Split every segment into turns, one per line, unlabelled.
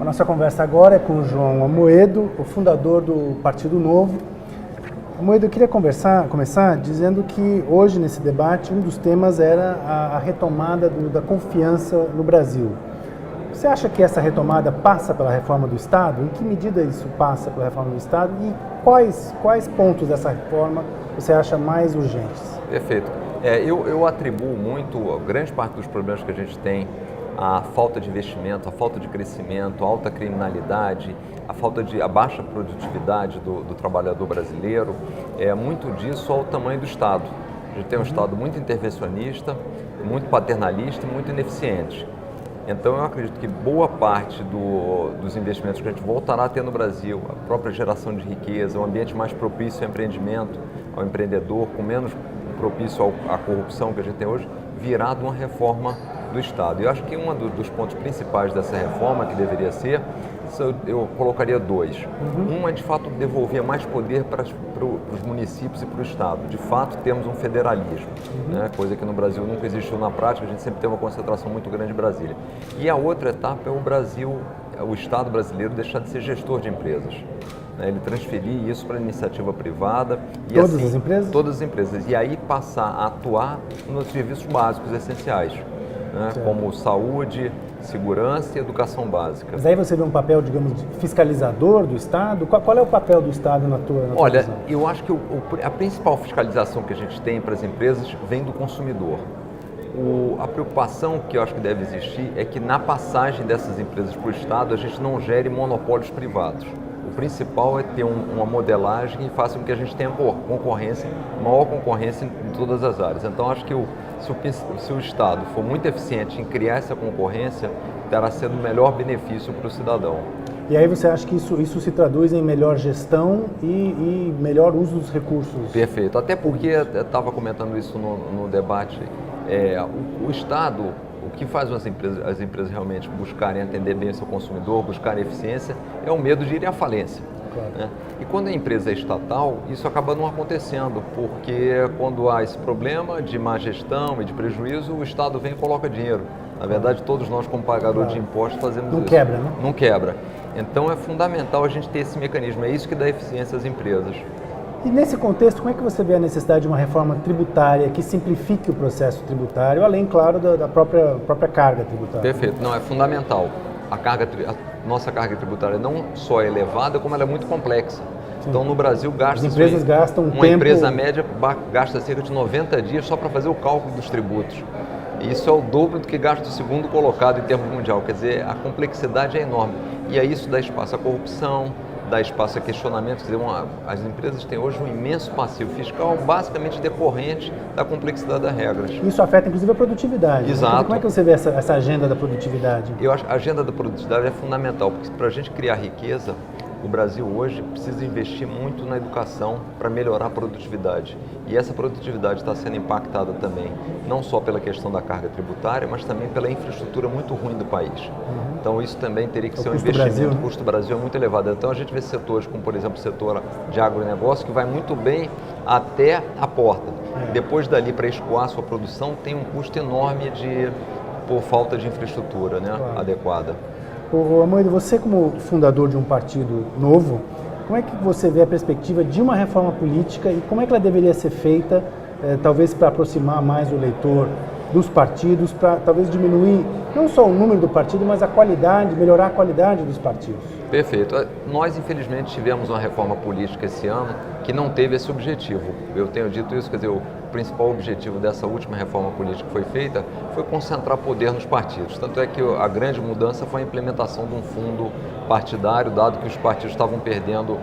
A nossa conversa agora é com o João Amoedo, o fundador do Partido Novo. Amoedo, eu queria começar dizendo que hoje, nesse debate, um dos temas era a retomada da confiança no Brasil. Você acha que essa retomada passa pela reforma do Estado? Em que medida isso passa pela reforma do Estado? E quais pontos dessa reforma você acha mais urgentes?
Perfeito. Eu atribuo muito, grande parte dos problemas que a gente tem, a falta de investimento, a falta de crescimento, a alta criminalidade, a baixa produtividade do trabalhador brasileiro, muito disso ao tamanho do Estado. A gente tem um Estado muito intervencionista, muito paternalista e muito ineficiente. Então eu acredito que boa parte dos investimentos que a gente voltará a ter no Brasil, a própria geração de riqueza, um ambiente mais propício ao empreendimento, ao empreendedor, com menos propício à corrupção que a gente tem hoje, virá de uma reforma do Estado. Eu acho que um dos pontos principais dessa reforma, que deveria ser, eu colocaria dois. Um é, de fato, devolver mais poder para os municípios e para o Estado. De fato, temos um federalismo, né? Coisa que no Brasil nunca existiu na prática, a gente sempre tem uma concentração muito grande em Brasília. E a outra etapa é o Estado brasileiro deixar de ser gestor de empresas. Ele transferir isso para a iniciativa privada. E
todas
assim,
as empresas?
Todas as empresas. E aí passar a atuar nos serviços básicos essenciais, né? Como saúde, segurança e educação básica.
Mas aí você vê um papel, digamos, de fiscalizador do Estado? Qual é o papel do Estado na tua visão?
Eu acho que a principal fiscalização que a gente tem para as empresas vem do consumidor. A preocupação que eu acho que deve existir é que na passagem dessas empresas para o Estado a gente não gere monopólios privados. O principal é ter uma modelagem que faça com que a gente tenha maior concorrência em todas as áreas. Então, acho que se o Estado for muito eficiente em criar essa concorrência, terá sendo o melhor benefício para o cidadão.
E aí você acha que isso se traduz em melhor gestão e melhor uso dos recursos?
Perfeito. Até porque, eu estava comentando isso no debate, o Estado, o que faz as empresas realmente buscarem atender bem o seu consumidor, buscarem eficiência, é o medo de ir à falência.
Claro.
Né? E quando a empresa é estatal, isso acaba não acontecendo, porque quando há esse problema de má gestão e de prejuízo, o Estado vem e coloca dinheiro. Na verdade, todos nós, como pagador de impostos, fazemos isso.
Não quebra, né?
Não quebra. Então, é fundamental a gente ter esse mecanismo. É isso que dá eficiência às empresas.
E nesse contexto, como é que você vê a necessidade de uma reforma tributária que simplifique o processo tributário, além, claro, da própria carga tributária?
Perfeito. Não, é fundamental. A nossa carga tributária não só é elevada, como ela é muito complexa. Sim. Então, no Brasil,
as empresas gastam
uma empresa média gasta cerca de 90 dias só para fazer o cálculo dos tributos. E isso é o dobro do que gasta o segundo colocado em termos mundial. Quer dizer, a complexidade é enorme. E aí isso dá espaço à corrupção, dá espaço a questionamentos. Quer dizer, as empresas têm hoje um imenso passivo fiscal, basicamente decorrente da complexidade das regras.
Isso afeta, inclusive, a produtividade.
Exato.
Né? Como é que você vê essa agenda da produtividade?
Eu acho que a agenda da produtividade é fundamental, porque para a gente criar riqueza, o Brasil hoje precisa investir muito na educação para melhorar a produtividade. E essa produtividade está sendo impactada também, não só pela questão da carga tributária, mas também pela infraestrutura muito ruim do país. Então isso também teria que ser um investimento. O custo do Brasil é muito elevado. Então a gente vê setores como, por exemplo, o setor de agronegócio, que vai muito bem até a porta. Depois dali, para escoar a sua produção, tem um custo enorme por falta de infraestrutura, né, adequada.
Amoedo, você como fundador de um partido novo, como é que você vê a perspectiva de uma reforma política e como é que ela deveria ser feita, talvez para aproximar mais o eleitor dos partidos, para talvez diminuir não só o número do partido, mas a qualidade, melhorar a qualidade dos partidos?
Perfeito. Nós, infelizmente, tivemos uma reforma política esse ano que não teve esse objetivo. Eu tenho dito isso, quer dizer, o principal objetivo dessa última reforma política que foi feita foi concentrar poder nos partidos. Tanto é que a grande mudança foi a implementação de um fundo partidário, dado que os partidos estavam perdendo,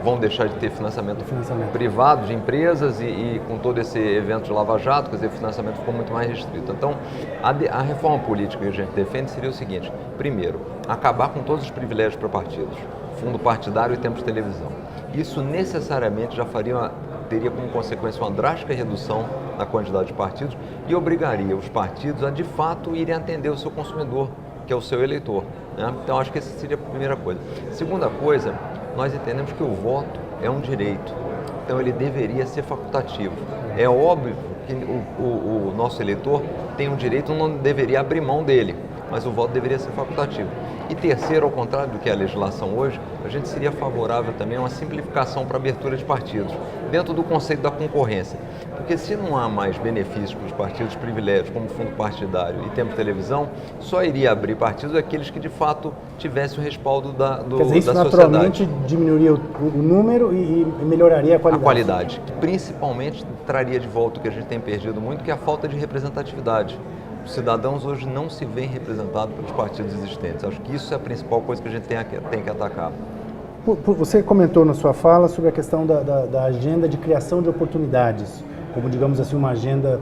vão deixar de ter financiamento privado de empresas e com todo esse evento de Lava Jato, quer dizer, o financiamento ficou muito mais restrito. Então, a reforma política que a gente defende seria o seguinte: primeiro, acabar com todos os privilégios para partidos, fundo partidário e tempo de televisão. Isso necessariamente já teria como consequência uma drástica redução na quantidade de partidos e obrigaria os partidos a, de fato, irem atender o seu consumidor, que é o seu eleitor, né? Então, acho que essa seria a primeira coisa. Segunda coisa, nós entendemos que o voto é um direito, então ele deveria ser facultativo. É óbvio que o nosso eleitor tem um direito, não deveria abrir mão dele, mas o voto deveria ser facultativo. E terceiro, ao contrário do que é a legislação hoje, a gente seria favorável também a uma simplificação para a abertura de partidos, dentro do conceito da concorrência. Porque se não há mais benefícios para os partidos, privilégios, como fundo partidário e tempo de televisão, só iria abrir partidos aqueles que de fato tivessem o respaldo da sociedade.
Quer dizer, isso naturalmente diminuiria o número e melhoraria a qualidade.
A qualidade. Principalmente traria de volta o que a gente tem perdido muito, que é a falta de representatividade. Os cidadãos hoje não se veem representados pelos partidos existentes. Acho que isso é a principal coisa que a gente tem que atacar.
Você comentou na sua fala sobre a questão da agenda de criação de oportunidades, como, digamos assim, uma agenda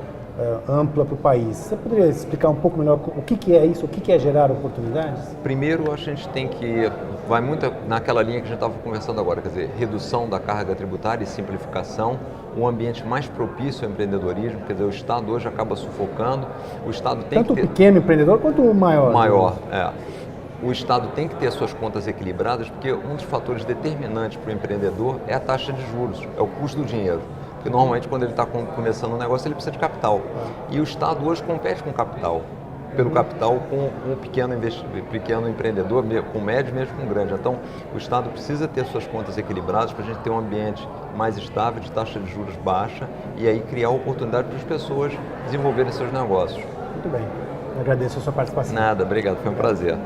ampla para o país. Você poderia explicar um pouco melhor o que é isso, o que é gerar oportunidades?
Primeiro, a gente tem que, vai muito naquela linha que a gente estava conversando agora, quer dizer, redução da carga tributária e simplificação, um ambiente mais propício ao empreendedorismo, quer dizer, o Estado hoje acaba sufocando, o Estado tem
tanto
que ter...
o pequeno empreendedor quanto o maior.
Maior, é. O Estado tem que ter suas contas equilibradas, porque um dos fatores determinantes para o empreendedor é a taxa de juros, é o custo do dinheiro. Porque normalmente quando ele está começando um negócio ele precisa de capital. E o Estado hoje compete com capital, pelo capital com um pequeno empreendedor, com médio mesmo com grande. Então o Estado precisa ter suas contas equilibradas para a gente ter um ambiente mais estável, de taxa de juros baixa e aí criar oportunidade para as pessoas desenvolverem seus negócios.
Muito bem, agradeço a sua participação.
Nada, obrigado, foi um prazer.